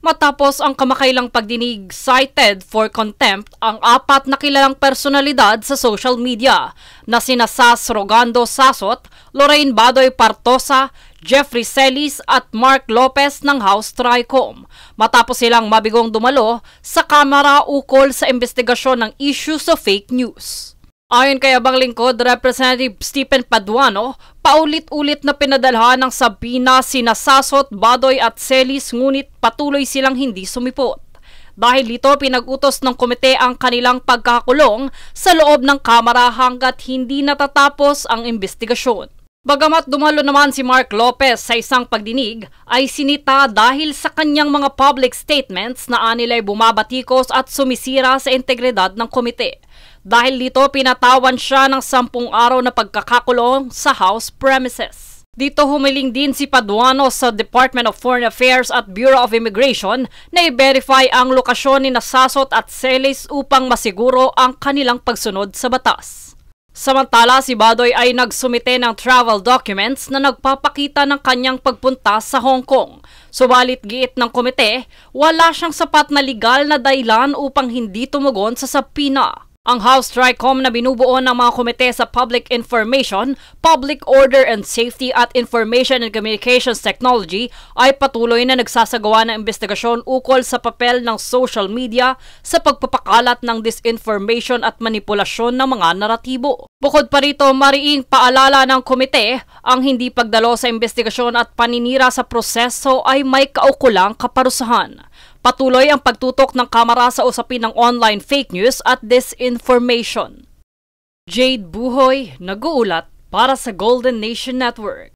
Matapos ang kamakailang pagdinig, cited for contempt ang 4 na kilalang personalidad sa social media na sina Sas Rogando Sasot, Lorraine Badoy Partosa, Jeffrey Celis at Mark Lopez ng House Tricom matapos silang mabigong dumalo sa Kamara ukol sa investigasyon ng issue sa fake news. Ayon kay Abang Lingkod, Representative Stephen Paduano, paulit-ulit na pinadalhan ng sabina sina Sasot, Badoy at Celis ngunit patuloy silang hindi sumipot. Dahil dito pinag-utos ng komite ang kanilang pagkakulong sa loob ng Kamara hanggat hindi natatapos ang investigasyon. Bagamat dumalo naman si Mark Lopez sa isang pagdinig, ay sinita dahil sa kanyang mga public statements na anilay bumabatikos at sumisira sa integridad ng komite. Dahil dito pinatawan siya ng 10 araw na pagkakakulong sa House premises. Dito humiling din si Paduano sa Department of Foreign Affairs at Bureau of Immigration na i-verify ang lokasyon ni Sasot at Celis upang masiguro ang kanilang pagsunod sa batas. Samantala, si Badoy ay nagsumite ng travel documents na nagpapakita ng kanyang pagpunta sa Hong Kong. Subalit giit ng komite, wala siyang sapat na legal na dahilan upang hindi tumugon sa sabina. Ang House Tricom na binubuo ng mga komite sa Public Information, Public Order and Safety at Information and Communications Technology ay patuloy na nagsasagawa ng investigasyon ukol sa papel ng social media sa pagpapakalat ng disinformation at manipulasyon ng mga naratibo. Bukod pa rito, mariing paalala ng komite, ang hindi pagdalo sa investigasyon at paninira sa proseso ay may kaukulang kaparusahan. Patuloy ang pagtutok ng Kamara sa usapin ng online fake news at disinformation. Jade Buhoy, nag-uulat para sa Golden Nation Network.